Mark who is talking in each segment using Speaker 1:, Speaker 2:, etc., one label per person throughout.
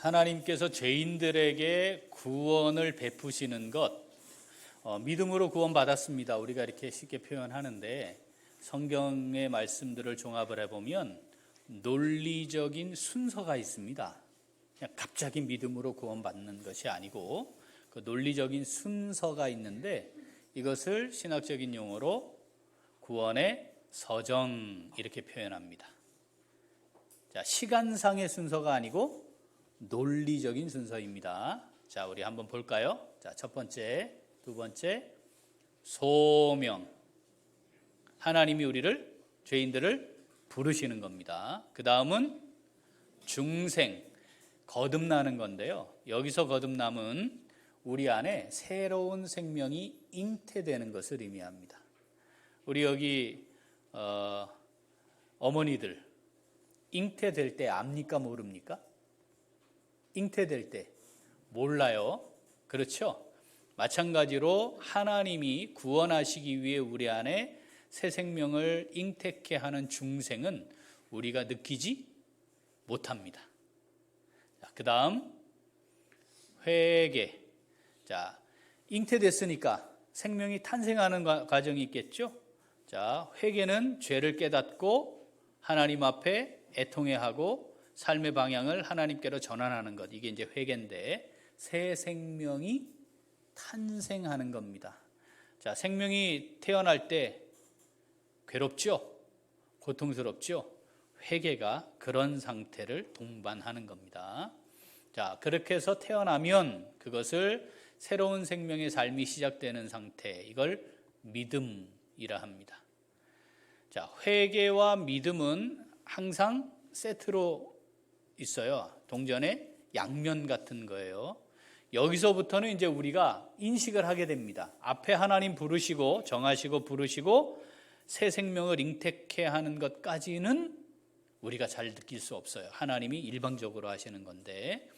Speaker 1: 하나님께서 죄인들에게 구원을 베푸시는 것, 믿음으로 구원받았습니다. 우리가 이렇게 쉽게 표현하는데 성경의 말씀들을 종합을 해보면 논리적인 순서가 있습니다. 그냥 갑자기 믿음으로 구원받는 것이 아니고 그 논리적인 순서가 있는데 이것을 신학적인 용어로 구원의 서정 이렇게 표현합니다. 자, 시간상의 순서가 아니고 논리적인 순서입니다. 자, 우리 한번 볼까요? 자, 첫 번째, 두 번째, 소명. 하나님이 우리를, 죄인들을 부르시는 겁니다. 그 다음은 중생, 거듭나는 건데요. 여기서 거듭남은 우리 안에 새로운 생명이 잉태되는 것을 의미합니다. 우리 여기 어머니들 잉태될 때 압니까 모릅니까? 잉태될 때 몰라요. 그렇죠? 마찬가지로 하나님이 구원하시기 위해 우리 안에 새 생명을 잉태케 하는 중생은 우리가 느끼지 못합니다. 그 다음 회개. 자, 잉태됐으니까 생명이 탄생하는 과정이 있겠죠. 자, 회개는 죄를 깨닫고 하나님 앞에 애통해하고 삶의 방향을 하나님께로 전환하는 것, 이게 이제 회개인데 새 생명이 탄생하는 겁니다. 자, 생명이 태어날 때 괴롭죠? 고통스럽죠? 회개가 그런 상태를 동반하는 겁니다. 자, 그렇게 해서 태어나면 그것을 새로운 생명의 삶이 시작되는 상태, 이걸 믿음이라 합니다. 자, 회개와 믿음은 항상 세트로 있어요. 동전의 양면 같은 거예요. 여기서부터는 이제 우리가 인식을 하게 됩니다. 앞에 하나님 부르시고 정하시고 부르시고 새 생명을 잉태케 하는 것까지는 우리가 잘 느낄 수 없어요. 하나님이 일방적으로 하시는 건데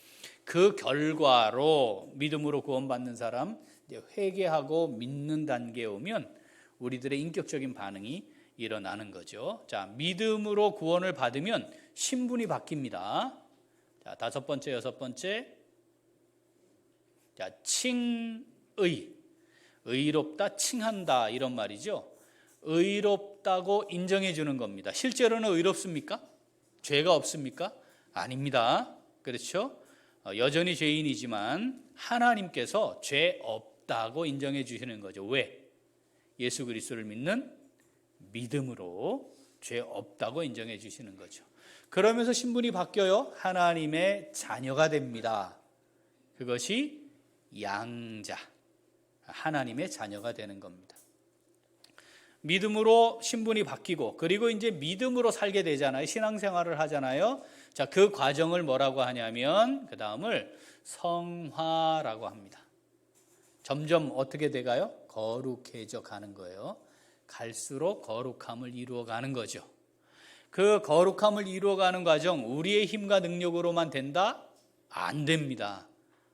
Speaker 1: 그 결과로 믿음으로 구원받는 사람, 회개하고 믿는 단계에 오면 우리들의 인격적인 반응이 일어나는 거죠. 자, 믿음으로 구원을 받으면 신분이 바뀝니다. 자, 다섯 번째, 여섯 번째. 자, 칭의. 의롭다, 칭한다 이런 말이죠. 의롭다고 인정해 주는 겁니다. 실제로는 의롭습니까? 죄가 없습니까? 아닙니다. 그렇죠? 여전히 죄인이지만 하나님께서 죄 없다고 인정해 주시는 거죠. 왜? 예수 그리스도를 믿는 믿음으로 죄 없다고 인정해 주시는 거죠. 그러면서 신분이 바뀌어요. 하나님의 자녀가 됩니다. 그것이 양자, 하나님의 자녀가 되는 겁니다. 믿음으로 신분이 바뀌고 그리고 이제 믿음으로 살게 되잖아요. 신앙생활을 하잖아요. 자, 그 과정을 뭐라고 하냐면 그 다음을 성화라고 합니다. 점점 어떻게 돼가요? 거룩해져 가는 거예요. 갈수록 거룩함을 이루어가는 거죠. 그 거룩함을 이루어가는 과정, 우리의 힘과 능력으로만 된다? 안 됩니다.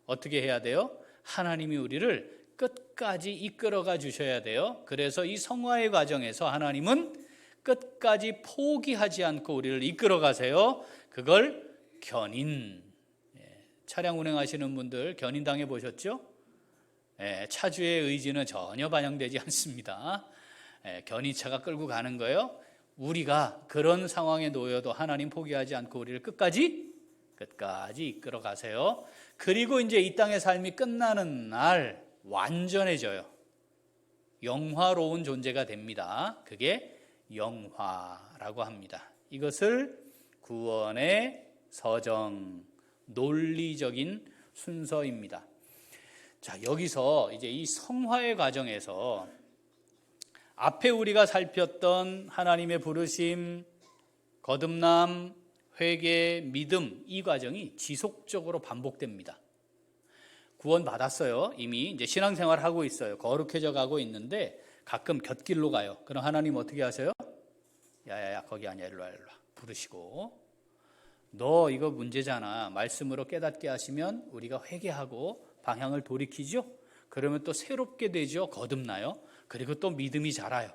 Speaker 1: 어떻게 해야 돼요? 하나님이 우리를 끝까지 이끌어가 주셔야 돼요. 그래서 이 성화의 과정에서 하나님은 끝까지 포기하지 않고 우리를 이끌어 가세요. 그걸 견인. 차량 운행하시는 분들 견인 당해 보셨죠? 차주의 의지는 전혀 반영되지 않습니다. 견인차가 끌고 가는 거예요. 우리가 그런 상황에 놓여도 하나님 포기하지 않고 우리를 끝까지 이끌어 가세요. 그리고 이제 이 땅의 삶이 끝나는 날 완전해져요. 영화로운 존재가 됩니다. 그게 영화라고 합니다. 이것을 구원의 서정, 논리적인 순서입니다. 자, 여기서 이제 이 성화의 과정에서 앞에 우리가 살폈던 하나님의 부르심, 거듭남, 회개, 믿음, 이 과정이 지속적으로 반복됩니다. 구원 받았어요. 이미 이제 신앙생활 하고 있어요. 거룩해져 가고 있는데 가끔 곁길로 가요. 그럼 하나님 어떻게 하세요? 야야야, 거기 아니야, 일로 와. 부르시고 너 이거 문제잖아. 말씀으로 깨닫게 하시면 우리가 회개하고 방향을 돌이키죠. 그러면 또 새롭게 되죠. 거듭나요. 그리고 또 믿음이 자라요.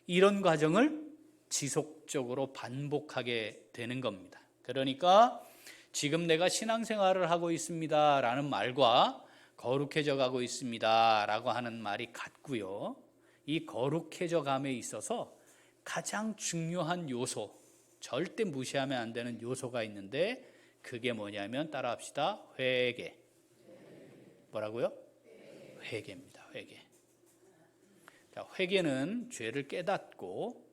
Speaker 1: 이런 과정을 지속적으로 반복하게 되는 겁니다. 그러니까 지금 내가 신앙생활을 하고 있습니다 라는 말과 거룩해져 가고 있습니다 라고 하는 말이 같고요. 이 거룩해져 감에 있어서 가장 중요한 요소, 절대 무시하면 안 되는 요소가 있는데 그게 뭐냐면 따라합시다. 회개. 뭐라고요? 회개입니다. 회개. 자, 회개는 죄를 깨닫고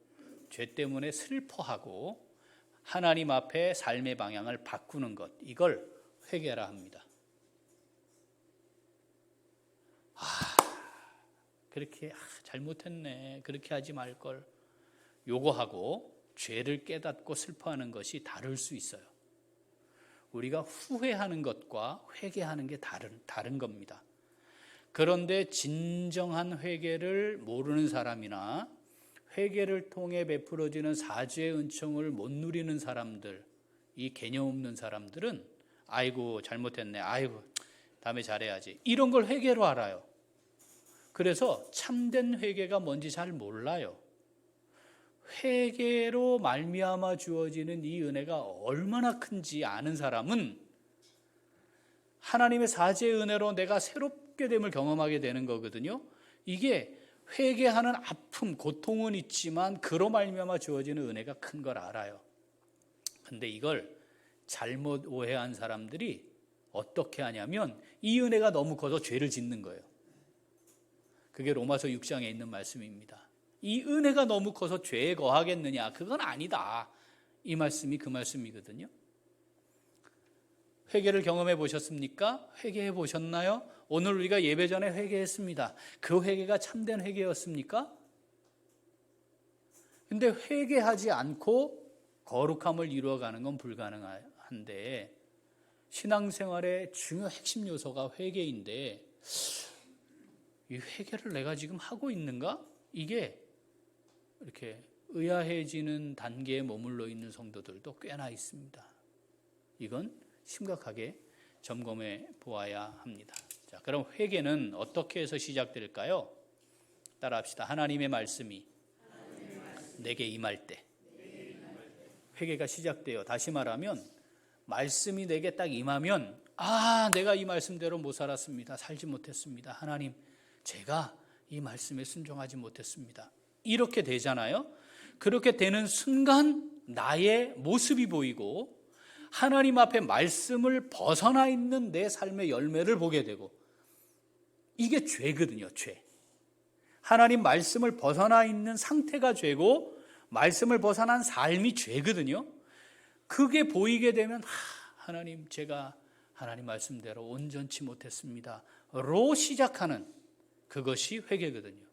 Speaker 1: 죄 때문에 슬퍼하고 하나님 앞에 삶의 방향을 바꾸는 것, 이걸 회개라 합니다. 그렇게 잘못했네, 그렇게 하지 말걸, 요거하고 죄를 깨닫고 슬퍼하는 것이 다를 수 있어요. 우리가 후회하는 것과 회개하는 게 다른 겁니다. 그런데 진정한 회개를 모르는 사람이나 회개를 통해 베풀어지는 사죄의 은총을 못 누리는 사람들, 이 개념 없는 사람들은 아이고 잘못했네, 아이고 다음에 잘해야지, 이런 걸 회개로 알아요. 그래서 참된 회개가 뭔지 잘 몰라요. 회개로 말미암아 주어지는 이 은혜가 얼마나 큰지 아는 사람은 하나님의 사죄의 은혜로 내가 새롭게 됨을 경험하게 되는 거거든요. 이게 회개하는 아픔, 고통은 있지만 그로 말미암아 주어지는 은혜가 큰 걸 알아요. 근데 이걸 잘못 오해한 사람들이 어떻게 하냐면 이 은혜가 너무 커서 죄를 짓는 거예요. 그게 로마서 6장에 있는 말씀입니다. 이 은혜가 너무 커서 죄에 거하겠느냐? 그건 아니다. 이 말씀이 그 말씀이거든요. 회개를 경험해 보셨습니까? 회개해 보셨나요? 오늘 우리가 예배 전에 회개했습니다. 그 회개가 참된 회개였습니까? 근데 회개하지 않고 거룩함을 이루어가는 건 불가능한데 신앙생활의 중요 핵심 요소가 회개인데 이 회개를 내가 지금 하고 있는가? 이게 이렇게 의아해지는 단계에 머물러 있는 성도들도 꽤나 있습니다. 이건 심각하게 점검해 보아야 합니다. 자, 그럼 회개는 어떻게 해서 시작될까요? 따라합시다. 하나님의 말씀이 내게 임할 때 회개가 시작돼요. 다시 말하면 말씀이 내게 딱 임하면 내가 이 말씀대로 못 살았습니다. 살지 못했습니다. 하나님, 제가 이 말씀에 순종하지 못했습니다. 이렇게 되잖아요. 그렇게 되는 순간 나의 모습이 보이고 하나님 앞에 말씀을 벗어나 있는 내 삶의 열매를 보게 되고, 이게 죄거든요. 죄. 하나님 말씀을 벗어나 있는 상태가 죄고 말씀을 벗어난 삶이 죄거든요. 그게 보이게 되면 하나님, 제가 하나님 말씀대로 온전치 못했습니다 로 시작하는 그것이 회개거든요.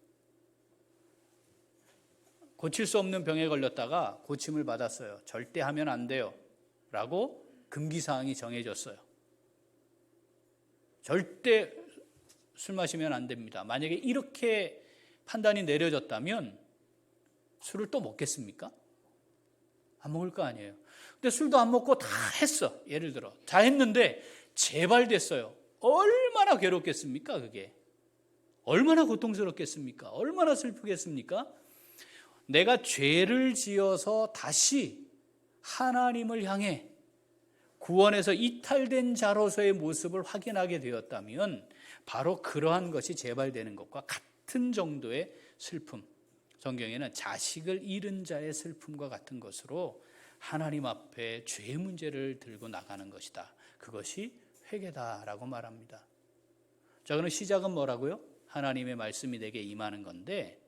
Speaker 1: 고칠 수 없는 병에 걸렸다가 고침을 받았어요. 절대 하면 안 돼요 라고 금기사항이 정해졌어요. 절대 술 마시면 안 됩니다. 만약에 이렇게 판단이 내려졌다면 술을 또 먹겠습니까? 안 먹을 거 아니에요. 근데 술도 안 먹고 다 했어. 예를 들어 다 했는데 재발됐어요. 얼마나 괴롭겠습니까? 그게 얼마나 고통스럽겠습니까? 얼마나 슬프겠습니까? 내가 죄를 지어서 다시 하나님을 향해 구원에서 이탈된 자로서의 모습을 확인하게 되었다면 바로 그러한 것이 재발되는 것과 같은 정도의 슬픔, 성경에는 자식을 잃은 자의 슬픔과 같은 것으로 하나님 앞에 죄의 문제를 들고 나가는 것이다. 그것이 회개다라고 말합니다. 자, 그럼 시작은 뭐라고요? 하나님의 말씀이 내게 임하는 건데,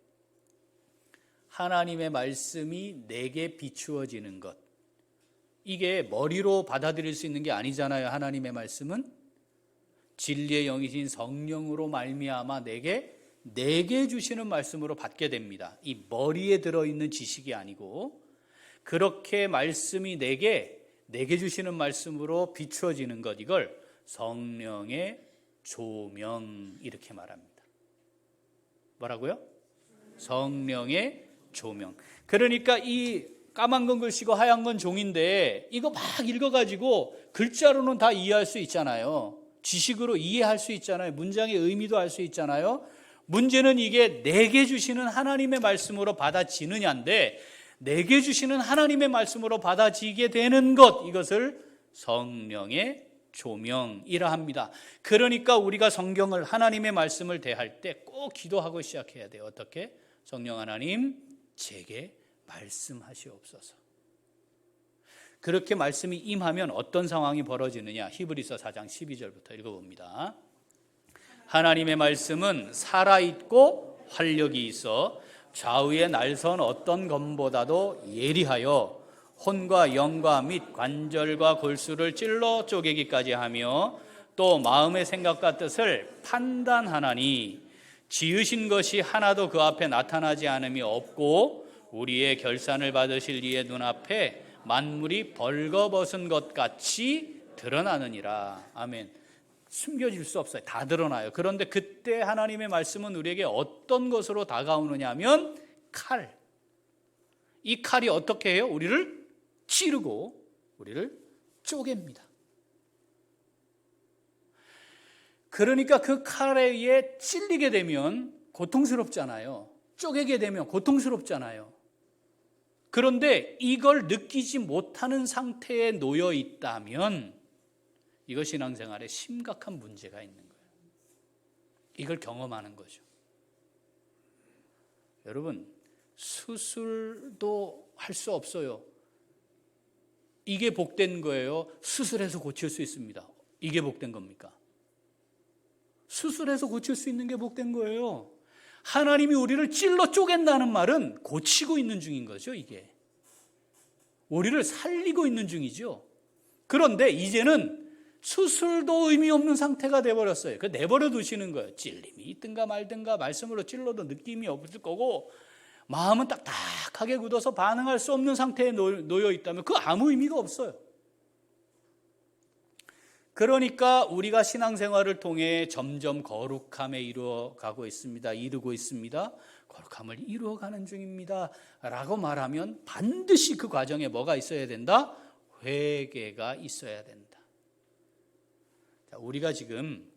Speaker 1: 하나님의 말씀이 내게 비추어지는 것, 이게 머리로 받아들일 수 있는 게 아니잖아요. 하나님의 말씀은 진리의 영이신 성령으로 말미암아 내게 주시는 말씀으로 받게 됩니다. 이 머리에 들어있는 지식이 아니고 그렇게 말씀이 내게 주시는 말씀으로 비추어지는 것, 이걸 성령의 조명, 이렇게 말합니다. 뭐라고요? 성령의 조명. 그러니까 이 까만 건 글씨고 하얀 건 종인데 이거 막 읽어가지고 글자로는 다 이해할 수 있잖아요. 지식으로 이해할 수 있잖아요. 문장의 의미도 알 수 있잖아요. 문제는 이게 내게 주시는 하나님의 말씀으로 받아지느냐인데, 내게 주시는 하나님의 말씀으로 받아지게 되는 것, 이것을 성령의 조명이라 합니다. 그러니까 우리가 성경을, 하나님의 말씀을 대할 때 꼭 기도하고 시작해야 돼요. 어떻게? 성령 하나님, 제게 말씀하시옵소서. 그렇게 말씀이 임하면 어떤 상황이 벌어지느냐? 히브리서 4장 12절부터 읽어봅니다. 하나님의 말씀은 살아있고 활력이 있어 좌우의 날선 어떤 검보다도 예리하여 혼과 영과 및 관절과 골수를 찔러 쪼개기까지 하며 또 마음의 생각과 뜻을 판단하나니 지으신 것이 하나도 그 앞에 나타나지 않음이 없고 우리의 결산을 받으실 이의 눈앞에 만물이 벌거벗은 것 같이 드러나느니라. 아멘. 숨겨질 수 없어요. 다 드러나요. 그런데 그때 하나님의 말씀은 우리에게 어떤 것으로 다가오느냐 하면 칼. 이 칼이 어떻게 해요? 우리를 찌르고 우리를 쪼갭니다. 그러니까 그 칼에 의해 찔리게 되면 고통스럽잖아요. 쪼개게 되면 고통스럽잖아요. 그런데 이걸 느끼지 못하는 상태에 놓여 있다면 이것 신앙생활에 심각한 문제가 있는 거예요. 이걸 경험하는 거죠. 여러분, 수술도 할 수 없어요. 이게 복된 거예요? 수술해서 고칠 수 있습니다. 이게 복된 겁니까? 수술해서 고칠 수 있는 게 복된 거예요. 하나님이 우리를 찔러 쪼갠다는 말은 고치고 있는 중인 거죠. 이게 우리를 살리고 있는 중이죠. 그런데 이제는 수술도 의미 없는 상태가 돼버렸어요. 그 내버려 두시는 거예요. 찔림이 있든가 말든가, 말씀으로 찔러도 느낌이 없을 거고 마음은 딱딱하게 굳어서 반응할 수 없는 상태에 놓여 있다면 그 아무 의미가 없어요. 그러니까 우리가 신앙생활을 통해 점점 거룩함에 이루고 있습니다. 거룩함을 이루어가는 중입니다 라고 말하면 반드시 그 과정에 뭐가 있어야 된다? 회개가 있어야 된다. 자, 우리가 지금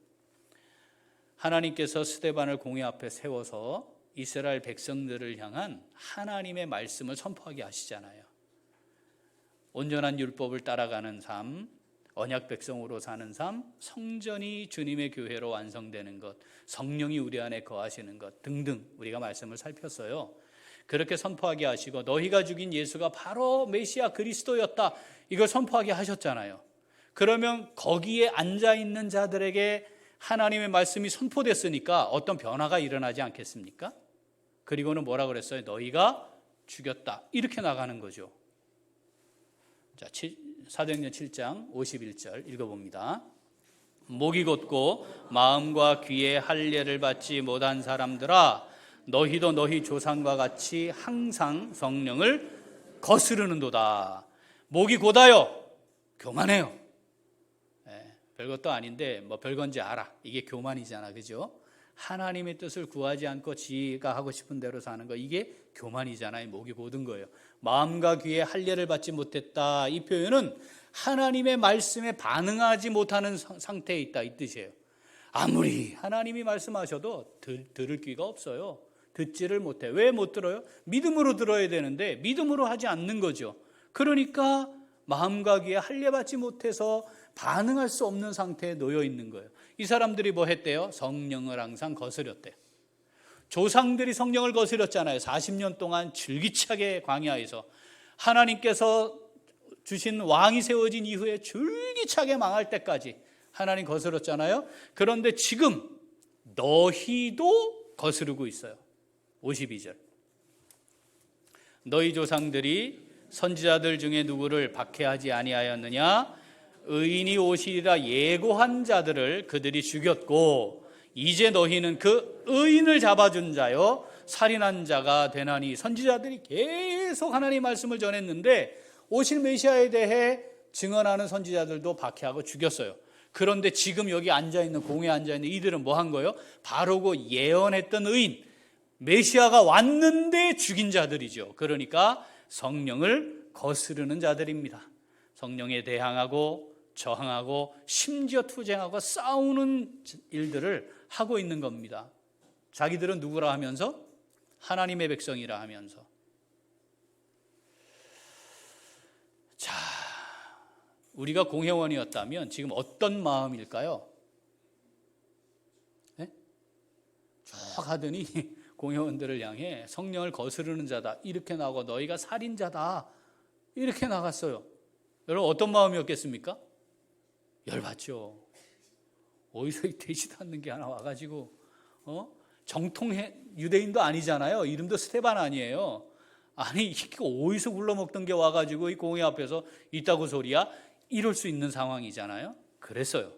Speaker 1: 하나님께서 스데반을 공회 앞에 세워서 이스라엘 백성들을 향한 하나님의 말씀을 선포하게 하시잖아요. 온전한 율법을 따라가는 삶, 언약 백성으로 사는 삶, 성전이 주님의 교회로 완성되는 것, 성령이 우리 안에 거하시는 것 등등 우리가 말씀을 살폈어요. 그렇게 선포하게 하시고 너희가 죽인 예수가 바로 메시아 그리스도였다, 이걸 선포하게 하셨잖아요. 그러면 거기에 앉아있는 자들에게 하나님의 말씀이 선포됐으니까 어떤 변화가 일어나지 않겠습니까? 그리고는 뭐라 그랬어요? 너희가 죽였다, 이렇게 나가는 거죠. 자, 사도행전 7장 51절 읽어봅니다. 목이 곧고 마음과 귀에 할례를 받지 못한 사람들아, 너희도 너희 조상과 같이 항상 성령을 거스르는도다. 목이 곧아요. 교만해요. 별것도 아닌데 뭐 별건지 알아. 이게 교만이잖아, 그죠? 하나님의 뜻을 구하지 않고 지가 하고 싶은 대로 사는 거, 이게 교만이잖아요. 목이 곧은 거예요. 마음과 귀에 할례를 받지 못했다, 이 표현은 하나님의 말씀에 반응하지 못하는 상태에 있다, 이 뜻이에요. 아무리 하나님이 말씀하셔도 들을 귀가 없어요. 듣지를 못해. 왜 못 들어요? 믿음으로 들어야 되는데 믿음으로 하지 않는 거죠. 그러니까 마음과 귀에 할례 받지 못해서 반응할 수 없는 상태에 놓여 있는 거예요. 이 사람들이 뭐 했대요? 성령을 항상 거스렸대요. 조상들이 성령을 거스렸잖아요. 40년 동안 줄기차게 광야에서 하나님께서 주신 왕이 세워진 이후에 줄기차게 망할 때까지 하나님 거스렸잖아요. 그런데 지금 너희도 거스르고 있어요. 52절. 너희 조상들이 선지자들 중에 누구를 박해하지 아니하였느냐? 의인이 오시리라 예고한 자들을 그들이 죽였고 이제 너희는 그 의인을 잡아준 자요 살인한 자가 되나니. 선지자들이 계속 하나님의 말씀을 전했는데 오실 메시아에 대해 증언하는 선지자들도 박해하고 죽였어요. 그런데 지금 여기 앉아있는, 공회에 앉아있는 이들은 뭐 한 거예요? 바르고 예언했던 의인, 메시아가 왔는데 죽인 자들이죠. 그러니까 성령을 거스르는 자들입니다. 성령에 대항하고 저항하고 심지어 투쟁하고 싸우는 일들을 하고 있는 겁니다. 자기들은 누구라 하면서? 하나님의 백성이라 하면서. 자, 우리가 공회원이었다면 지금 어떤 마음일까요? 네? 쭉 하더니 공회원들을 향해 성령을 거스르는 자다 이렇게 나오고 너희가 살인자다 이렇게 나갔어요. 여러분 어떤 마음이었겠습니까? 열받죠. 어디서 이 되지도 않는 게 하나 와가지고 정통 유대인도 아니잖아요. 이름도 스테반 아니에요. 아니 이게 어디서 굴러먹던 게 와가지고 이 공회 앞에서 있다고 소리야? 이럴 수 있는 상황이잖아요. 그랬어요.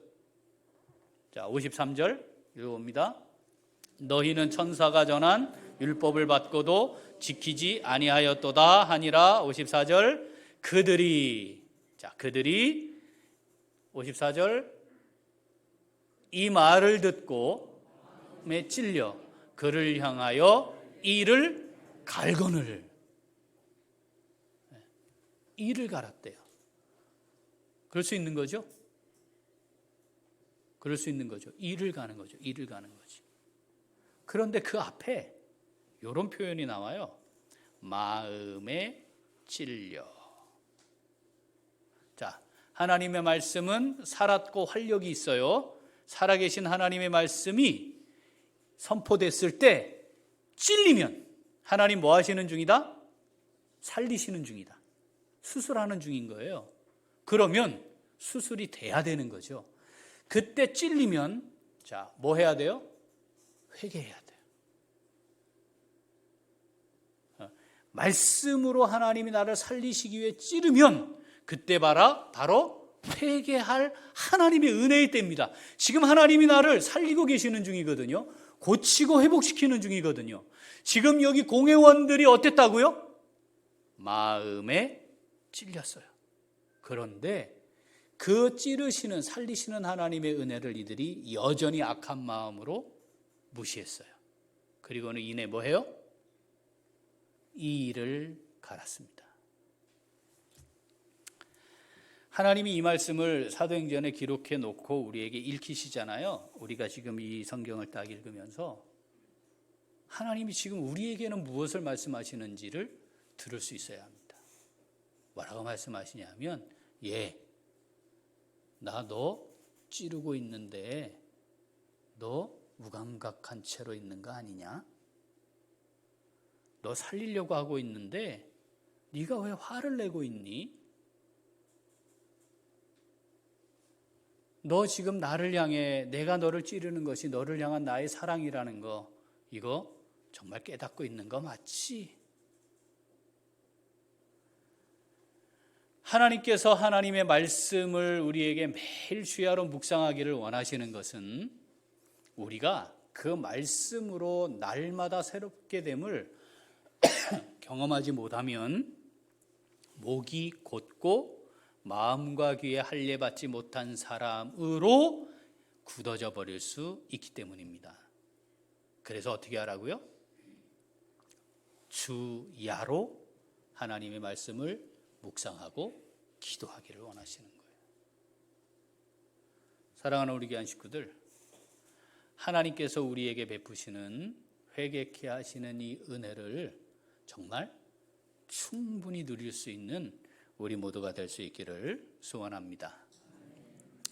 Speaker 1: 자 53절 읽어봅니다. 너희는 천사가 전한 율법을 받고도 지키지 아니하였도다 하니라. 54절 그들이 54절 이 말을 듣고 매 찔려 그를 향하여 이를 갈거늘. 이를 갈았대요. 그럴 수 있는 거죠? 그럴 수 있는 거죠. 이를 가는 거죠. 이를 가는 거지. 그런데 그 앞에 이런 표현이 나와요. 마음에 찔려. 자, 하나님의 말씀은 살았고 활력이 있어요. 살아계신 하나님의 말씀이 선포됐을 때 찔리면 하나님 뭐 하시는 중이다? 살리시는 중이다. 수술하는 중인 거예요. 그러면 수술이 돼야 되는 거죠. 그때 찔리면 자, 뭐 해야 돼요? 회개해야 돼요. 말씀으로 하나님이 나를 살리시기 위해 찌르면 그때 바로 회개할 하나님의 은혜의 때입니다. 지금 하나님이 나를 살리고 계시는 중이거든요. 고치고 회복시키는 중이거든요. 지금 여기 공회원들이 어땠다고요? 마음에 찔렸어요. 그런데 그 찌르시는 살리시는 하나님의 은혜를 이들이 여전히 악한 마음으로 무시했어요. 그리고는 이내 뭐 해요? 이 일을 갈았습니다. 하나님이 이 말씀을 사도행전에 기록해 놓고 우리에게 읽히시잖아요. 우리가 지금 이 성경을 딱 읽으면서 하나님이 지금 우리에게는 무엇을 말씀하시는지를 들을 수 있어야 합니다. 뭐라고 말씀하시냐면 나 너 찌르고 있는데 너 무감각한 채로 있는 거 아니냐? 너 살리려고 하고 있는데 네가 왜 화를 내고 있니? 너 지금 나를 향해 내가 너를 찌르는 것이 너를 향한 나의 사랑이라는 거 이거 정말 깨닫고 있는 거 맞지? 하나님께서 하나님의 말씀을 우리에게 매일 주야로 묵상하기를 원하시는 것은 우리가 그 말씀으로 날마다 새롭게 됨을 경험하지 못하면 목이 곧고 마음과 귀에 할례받지 못한 사람으로 굳어져 버릴 수 있기 때문입니다. 그래서 어떻게 하라고요? 주야로 하나님의 말씀을 묵상하고 기도하기를 원하시는 거예요. 사랑하는 우리 교회 식구들, 하나님께서 우리에게 베푸시는 회개케 하시는 이 은혜를 정말 충분히 누릴 수 있는 우리 모두가 될 수 있기를 소원합니다.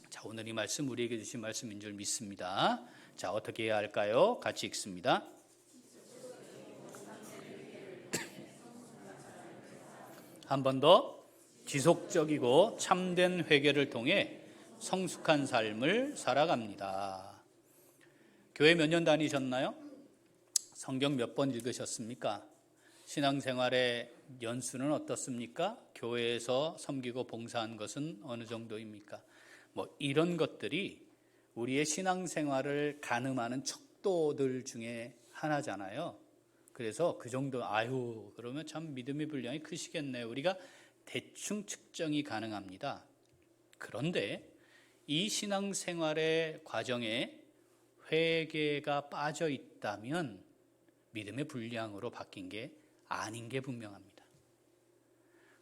Speaker 1: 자, 오늘 이 말씀 우리에게 주신 말씀인 줄 믿습니다. 자, 어떻게 해야 할까요? 같이 읽습니다. 한 번 더 지속적이고 참된 회개를 통해 성숙한 삶을 살아갑니다. 교회 몇 년 다니셨나요? 성경 몇 번 읽으셨습니까? 신앙생활의 연수는 어떻습니까? 교회에서 섬기고 봉사한 것은 어느 정도입니까? 이런 것들이 우리의 신앙생활을 가늠하는 척도들 중에 하나잖아요. 그래서 그 정도 그러면 참 믿음의 분량이 크시겠네요. 우리가 대충 측정이 가능합니다. 그런데 이 신앙생활의 과정에 회개가 빠져 있다면 믿음의 분량으로 바뀐 게 아닌 게 분명합니다.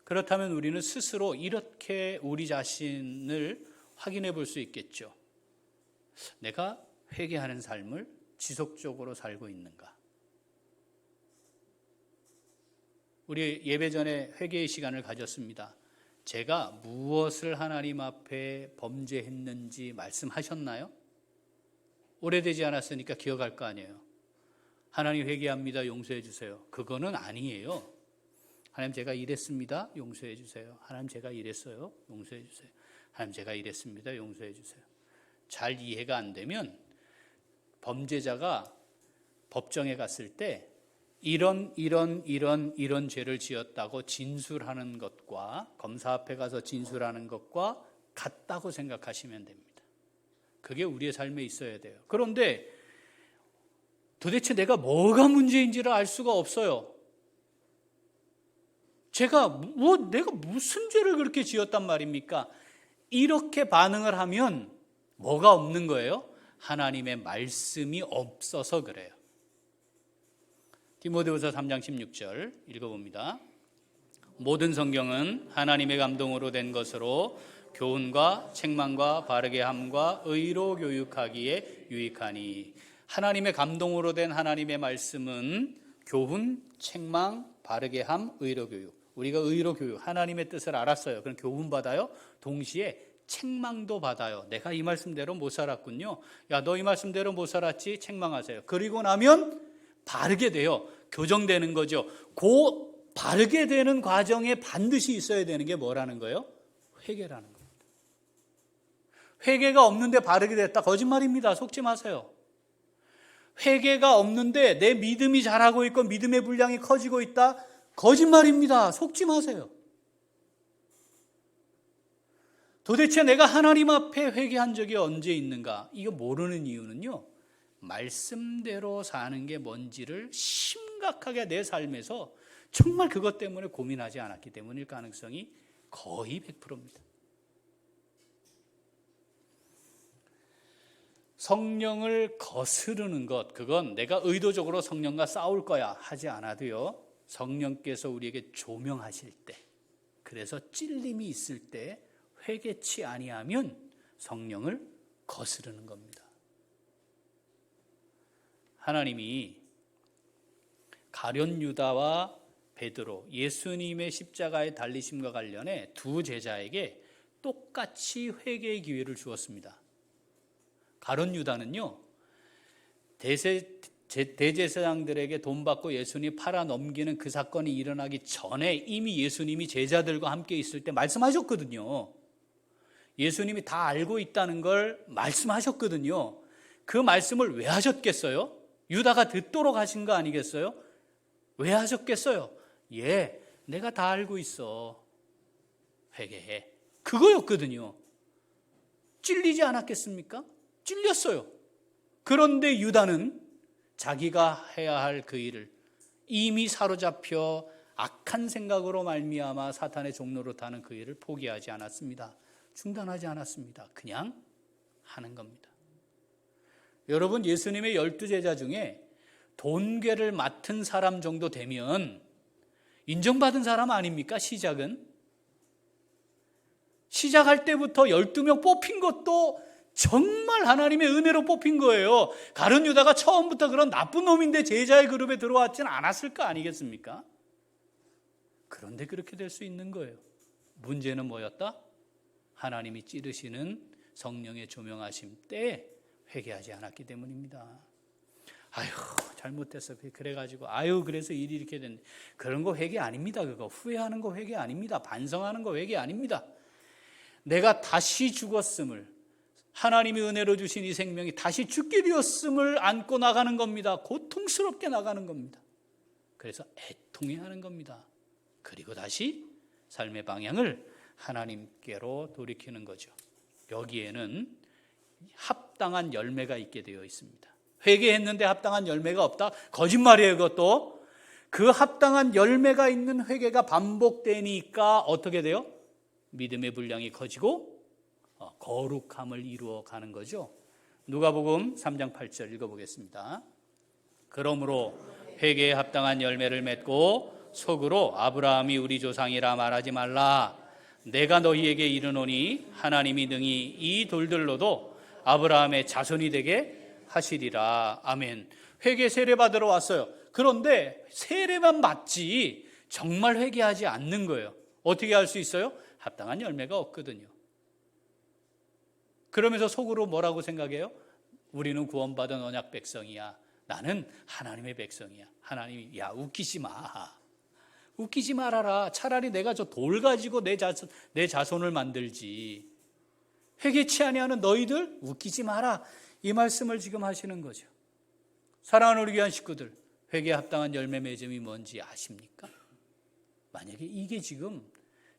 Speaker 1: 그렇다면 우리는 스스로 이렇게 우리 자신을 확인해 볼 수 있겠죠. 내가 회개하는 삶을 지속적으로 살고 있는가? 우리 예배 전에 회개의 시간을 가졌습니다. 제가 무엇을 하나님 앞에 범죄했는지 말씀하셨나요? 오래되지 않았으니까 기억할 거 아니에요. 하나님 회개합니다. 용서해 주세요. 그거는 아니에요. 하나님 제가 이랬습니다. 용서해 주세요. 하나님 제가 이랬어요. 용서해 주세요. 하나님 제가 이랬습니다. 용서해 주세요. 잘 이해가 안 되면 범죄자가 법정에 갔을 때 이런 죄를 지었다고 진술하는 것과 검사 앞에 가서 진술하는 것과 같다고 생각하시면 됩니다. 그게 우리의 삶에 있어야 돼요. 그런데 도대체 내가 뭐가 문제인지를 알 수가 없어요. 내가 무슨 죄를 그렇게 지었단 말입니까? 이렇게 반응을 하면 뭐가 없는 거예요? 하나님의 말씀이 없어서 그래요. 디모데후서 3장 16절 읽어봅니다. 모든 성경은 하나님의 감동으로 된 것으로 교훈과 책망과 바르게 함과 의로 교육하기에 유익하니. 하나님의 감동으로 된 하나님의 말씀은 교훈, 책망, 바르게 함, 의로 교육. 우리가 의로 교육, 하나님의 뜻을 알았어요. 그럼 교훈 받아요. 동시에 책망도 받아요. 내가 이 말씀대로 못 살았군요. 야, 너 이 말씀대로 못 살았지? 책망하세요. 그리고 나면 바르게 돼요. 교정되는 거죠. 그 바르게 되는 과정에 반드시 있어야 되는 게 뭐라는 거예요? 회개라는 겁니다. 회개가 없는데 바르게 됐다. 거짓말입니다. 속지 마세요. 회개가 없는데 내 믿음이 자라고 있고 믿음의 분량이 커지고 있다. 거짓말입니다. 속지 마세요. 도대체 내가 하나님 앞에 회개한 적이 언제 있는가? 이거 모르는 이유는요, 말씀대로 사는 게 뭔지를 심각하게 내 삶에서 정말 그것 때문에 고민하지 않았기 때문일 가능성이 거의 100%입니다. 성령을 거스르는 것, 그건 내가 의도적으로 성령과 싸울 거야 하지 않아도요, 성령께서 우리에게 조명하실 때, 그래서 찔림이 있을 때 회개치 아니하면 성령을 거스르는 겁니다. 하나님이 가룟 유다와 베드로, 예수님의 십자가의 달리심과 관련해 두 제자에게 똑같이 회개의 기회를 주었습니다. 가룟 유다는요, 대제사장들에게 돈 받고 예수님 팔아 넘기는 그 사건이 일어나기 전에 이미 예수님이 제자들과 함께 있을 때 말씀하셨거든요. 예수님이 다 알고 있다는 걸 말씀하셨거든요. 그 말씀을 왜 하셨겠어요? 유다가 듣도록 하신 거 아니겠어요? 왜 하셨겠어요? 내가 다 알고 있어. 회개해. 그거였거든요. 찔리지 않았겠습니까? 찔렸어요. 그런데 유다는 자기가 해야 할 그 일을 이미 사로잡혀 악한 생각으로 말미암아 사탄의 종로로 타는 그 일을 포기하지 않았습니다. 중단하지 않았습니다. 그냥 하는 겁니다. 여러분, 예수님의 12제자 중에 돈괴를 맡은 사람 정도 되면 인정받은 사람 아닙니까? 시작은. 시작할 때부터 12명 뽑힌 것도 정말 하나님의 은혜로 뽑힌 거예요. 가룟 유다가 처음부터 그런 나쁜 놈인데 제자의 그룹에 들어왔지는 않았을 거 아니겠습니까? 그런데 그렇게 될 수 있는 거예요. 문제는 뭐였다? 하나님이 찌르시는 성령의 조명하심 때 회개하지 않았기 때문입니다. 잘못했어. 그래가지고 그래서 일이 이렇게 됐네. 그런 거 회개 아닙니다. 그거 후회하는 거 회개 아닙니다. 반성하는 거 회개 아닙니다. 내가 다시 죽었음을, 하나님이 은혜로 주신 이 생명이 다시 죽게 되었음을 안고 나가는 겁니다. 고통스럽게 나가는 겁니다. 그래서 애통해 하는 겁니다. 그리고 다시 삶의 방향을 하나님께로 돌이키는 거죠. 여기에는 합당한 열매가 있게 되어 있습니다. 회개했는데 합당한 열매가 없다? 거짓말이에요. 그것도. 그 합당한 열매가 있는 회개가 반복되니까 어떻게 돼요? 믿음의 분량이 커지고 거룩함을 이루어 가는 거죠. 누가복음 3장 8절 읽어보겠습니다. 그러므로 회개에 합당한 열매를 맺고 속으로 아브라함이 우리 조상이라 말하지 말라. 내가 너희에게 이르노니 하나님이 능히 이 돌들로도 아브라함의 자손이 되게 하시리라. 아멘. 회개 세례 받으러 왔어요. 그런데 세례만 받지 정말 회개하지 않는 거예요. 어떻게 할 수 있어요? 합당한 열매가 없거든요. 그러면서 속으로 뭐라고 생각해요? 우리는 구원받은 언약 백성이야. 나는 하나님의 백성이야. 하나님이 야 웃기지 마. 웃기지 말아라. 차라리 내가 저 돌 가지고 내 자손을 만들지. 회개치 아니하는 너희들 웃기지 마라. 이 말씀을 지금 하시는 거죠. 사랑하는 우리 귀한 식구들, 회개에 합당한 열매 맺음이 뭔지 아십니까? 만약에 이게 지금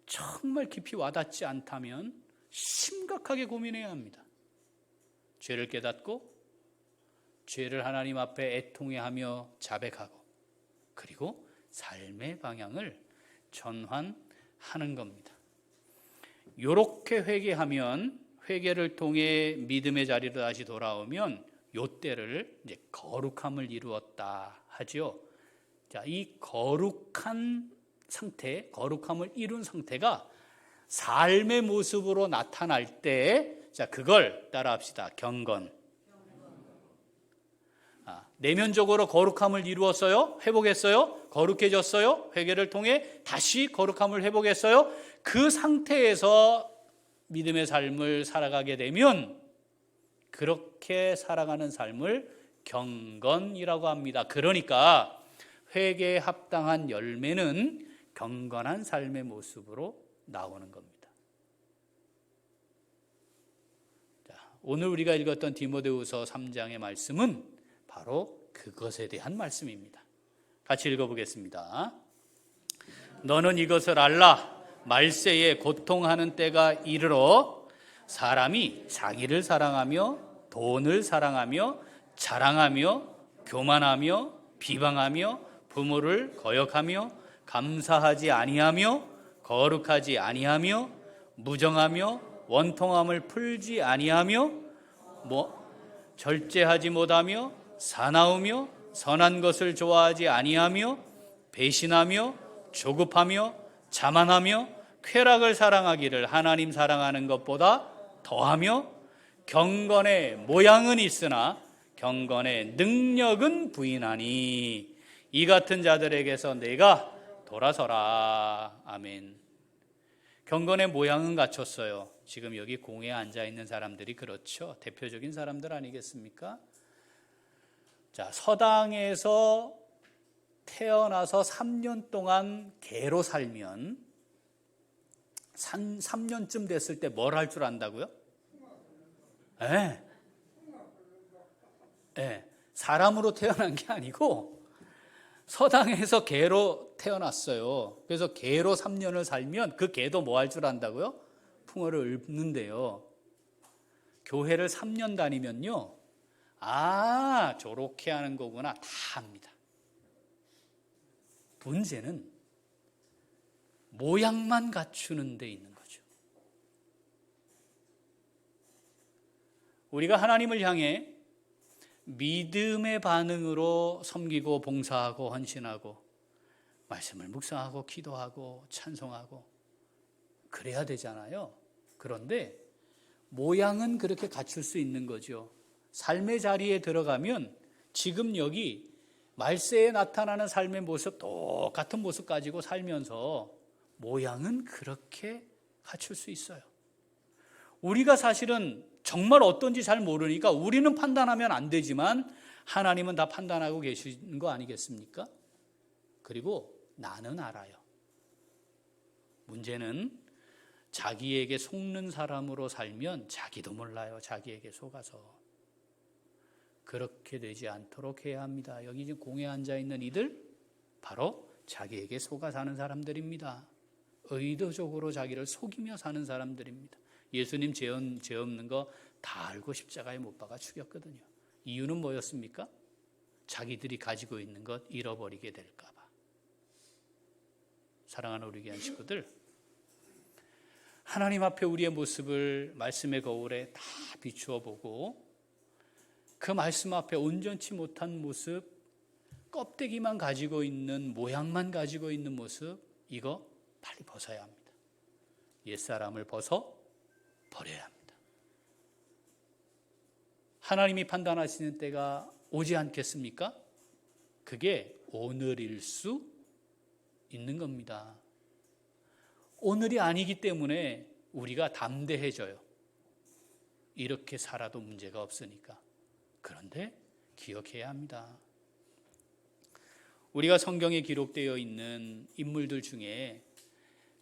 Speaker 1: 정말 깊이 와닿지 않다면 심각하게 고민해야 합니다. 죄를 깨닫고 죄를 하나님 앞에 애통해하며 자백하고 그리고 삶의 방향을 전환하는 겁니다. 이렇게 회개하면 회개를 통해 믿음의 자리로 다시 돌아오면 요때를 이제 거룩함을 이루었다 하죠. 자, 이 거룩한 상태, 거룩함을 이룬 상태가 삶의 모습으로 나타날 때, 자, 그걸 따라합시다. 경건. 내면적으로 거룩함을 이루었어요? 회복했어요? 거룩해졌어요? 회개를 통해 다시 거룩함을 회복했어요? 그 상태에서 믿음의 삶을 살아가게 되면 그렇게 살아가는 삶을 경건이라고 합니다. 그러니까 회개에 합당한 열매는 경건한 삶의 모습으로 나오는 겁니다. 자, 오늘 우리가 읽었던 디모데후서 3장의 말씀은 바로 그것에 대한 말씀입니다. 같이 읽어보겠습니다. 너는 이것을 알라. 말세에 고통하는 때가 이르러 사람이 자기를 사랑하며 돈을 사랑하며 자랑하며 교만하며 비방하며 부모를 거역하며 감사하지 아니하며 거룩하지 아니하며 무정하며 원통함을 풀지 아니하며 절제하지 못하며 사나우며 선한 것을 좋아하지 아니하며 배신하며 조급하며 자만하며 쾌락을 사랑하기를 하나님 사랑하는 것보다 더하며 경건의 모양은 있으나 경건의 능력은 부인하니 이 같은 자들에게서 내가 돌아서라. 아멘. 경건의 모양은 갖췄어요. 지금 여기 공회에 앉아있는 사람들이 그렇죠. 대표적인 사람들 아니겠습니까? 자, 서당에서 태어나서 3년 동안 개로 살면 3년쯤 됐을 때 뭘 할 줄 안다고요? 사람으로 태어난 게 아니고 서당에서 개로 태어났어요. 그래서 개로 3년을 살면 그 개도 뭐 할 줄 안다고요? 풍어를 읊는데요. 교회를 3년 다니면요, 저렇게 하는 거구나 다 합니다. 문제는 모양만 갖추는 데 있는 거죠. 우리가 하나님을 향해 믿음의 반응으로 섬기고 봉사하고 헌신하고 말씀을 묵상하고 기도하고 찬송하고 그래야 되잖아요. 그런데 모양은 그렇게 갖출 수 있는 거죠. 삶의 자리에 들어가면 지금 여기 말세에 나타나는 삶의 모습, 똑같은 모습 가지고 살면서 모양은 그렇게 갖출 수 있어요. 우리가 사실은 정말 어떤지 잘 모르니까 우리는 판단하면 안 되지만 하나님은 다 판단하고 계시는 거 아니겠습니까? 그리고 나는 알아요. 문제는 자기에게 속는 사람으로 살면 자기도 몰라요. 자기에게 속아서. 그렇게 되지 않도록 해야 합니다. 여기 지금 공회에 앉아있는 이들 바로 자기에게 속아 사는 사람들입니다. 의도적으로 자기를 속이며 사는 사람들입니다. 예수님 죄 없는 거 다 알고 십자가에 못 박아 죽였거든요. 이유는 뭐였습니까? 자기들이 가지고 있는 것 잃어버리게 될까 봐. 사랑하는 우리 귀한 식구들, 하나님 앞에 우리의 모습을 말씀의 거울에 다 비추어 보고 그 말씀 앞에 온전치 못한 모습, 껍데기만 가지고 있는, 모양만 가지고 있는 모습, 이거 빨리 벗어야 합니다. 옛사람을 벗어 버려야 합니다. 하나님이 판단하시는 때가 오지 않겠습니까? 그게 오늘일 수 있는 겁니다. 오늘이 아니기 때문에 우리가 담대해져요. 이렇게 살아도 문제가 없으니까. 그런데 기억해야 합니다. 우리가 성경에 기록되어 있는 인물들 중에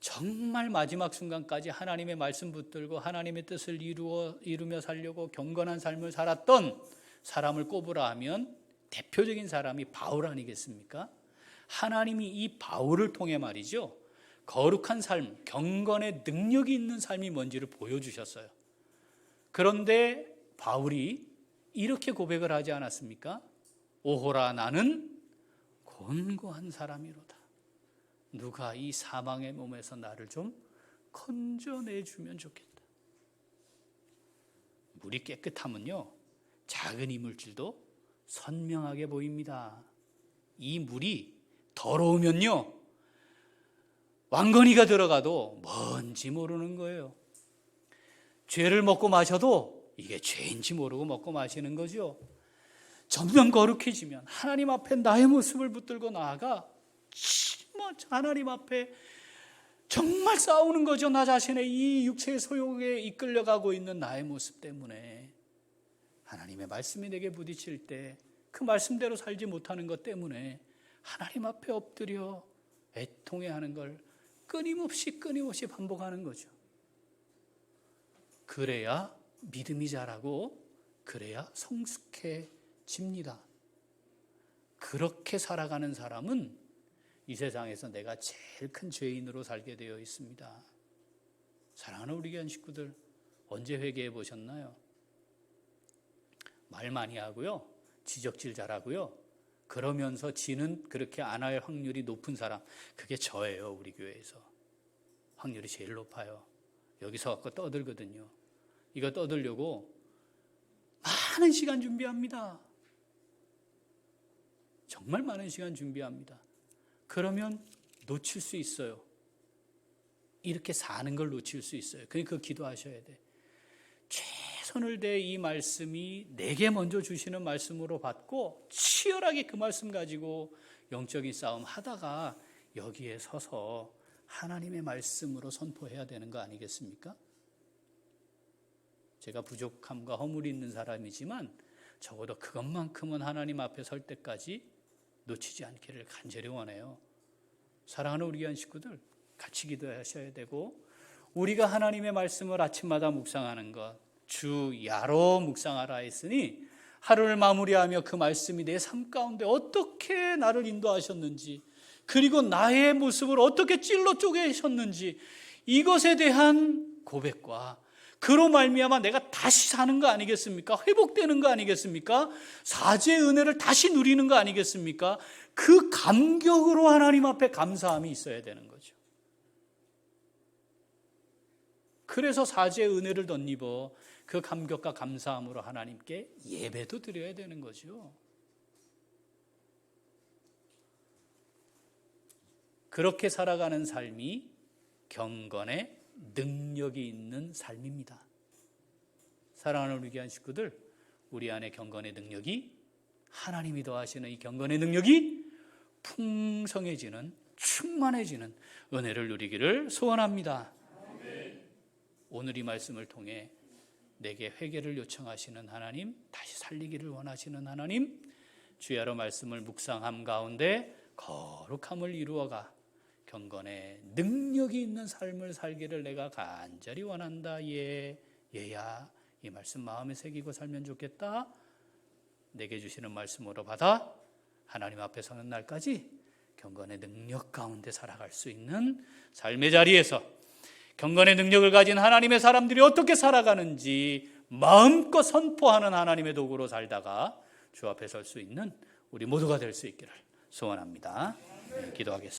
Speaker 1: 정말 마지막 순간까지 하나님의 말씀 붙들고 하나님의 뜻을 이루며 살려고 경건한 삶을 살았던 사람을 꼽으라 하면 대표적인 사람이 바울 아니겠습니까? 하나님이 이 바울을 통해 말이죠, 거룩한 삶, 경건의 능력이 있는 삶이 뭔지를 보여주셨어요. 그런데 바울이 이렇게 고백을 하지 않았습니까? 오호라, 나는 곤고한 사람이로다. 누가 이 사망의 몸에서 나를 좀 건져내주면 좋겠다. 물이 깨끗하면요, 작은 이물질도 선명하게 보입니다. 이 물이 더러우면요, 왕건이가 들어가도 뭔지 모르는 거예요. 죄를 먹고 마셔도 이게 죄인지 모르고 먹고 마시는 거죠. 점점 거룩해지면 하나님 앞에 나의 모습을 붙들고 나아가 하나님 앞에 정말 싸우는 거죠. 나 자신의 이 육체의 소욕에 이끌려가고 있는 나의 모습 때문에. 하나님의 말씀이 내게 부딪힐 때 그 말씀대로 살지 못하는 것 때문에 하나님 앞에 엎드려 애통해하는 걸 끊임없이 반복하는 거죠. 그래야 믿음이 자라고 그래야 성숙해집니다. 그렇게 살아가는 사람은 이 세상에서 내가 제일 큰 죄인으로 살게 되어 있습니다. 사랑하는 우리 교회 식구들, 언제 회개해 보셨나요? 말 많이 하고요, 지적질 잘하고요, 그러면서 지는 그렇게 안 할 확률이 높은 사람, 그게 저예요. 우리 교회에서 확률이 제일 높아요. 여기서 갖고 떠들거든요. 이거 떠들려고 많은 시간 준비합니다. 정말 많은 시간 준비합니다. 그러면 놓칠 수 있어요. 이렇게 사는 걸 놓칠 수 있어요. 그러니까 기도하셔야 돼. 최선을 다해 이 말씀이 내게 먼저 주시는 말씀으로 받고 치열하게 그 말씀 가지고 영적인 싸움 하다가 여기에 서서 하나님의 말씀으로 선포해야 되는 거 아니겠습니까? 제가 부족함과 허물이 있는 사람이지만 적어도 그것만큼은 하나님 앞에 설 때까지 놓치지 않기를 간절히 원해요. 사랑하는 우리 교회 식구들, 같이 기도하셔야 되고, 우리가 하나님의 말씀을 아침마다 묵상하는 것, 주 야로 묵상하라 했으니 하루를 마무리하며 그 말씀이 내 삶 가운데 어떻게 나를 인도하셨는지, 그리고 나의 모습을 어떻게 찔러 쪼개셨는지, 이것에 대한 고백과 그로 말미암아 내가 다시 사는 거 아니겠습니까? 회복되는 거 아니겠습니까? 사죄의 은혜를 다시 누리는 거 아니겠습니까? 그 감격으로 하나님 앞에 감사함이 있어야 되는 거죠. 그래서 사죄의 은혜를 덧입어 그 감격과 감사함으로 하나님께 예배도 드려야 되는 거죠. 그렇게 살아가는 삶이 경건의 능력이 있는 삶입니다. 사랑하는 우리 귀한 식구들, 우리 안에 경건의 능력이, 하나님이 더하시는 이 경건의 능력이 풍성해지는, 충만해지는 은혜를 누리기를 소원합니다. 오늘 이 말씀을 통해 내게 회개를 요청하시는 하나님, 다시 살리기를 원하시는 하나님, 주야로 말씀을 묵상함 가운데 거룩함을 이루어가 경건의 능력이 있는 삶을 살기를 내가 간절히 원한다. 얘야, 이 말씀 마음에 새기고 살면 좋겠다. 내게 주시는 말씀으로 받아 하나님 앞에 서는 날까지 경건의 능력 가운데 살아갈 수 있는 삶의 자리에서 경건의 능력을 가진 하나님의 사람들이 어떻게 살아가는지 마음껏 선포하는 하나님의 도구로 살다가 주 앞에 설 수 있는 우리 모두가 될 수 있기를 소원합니다. 기도하겠습니다.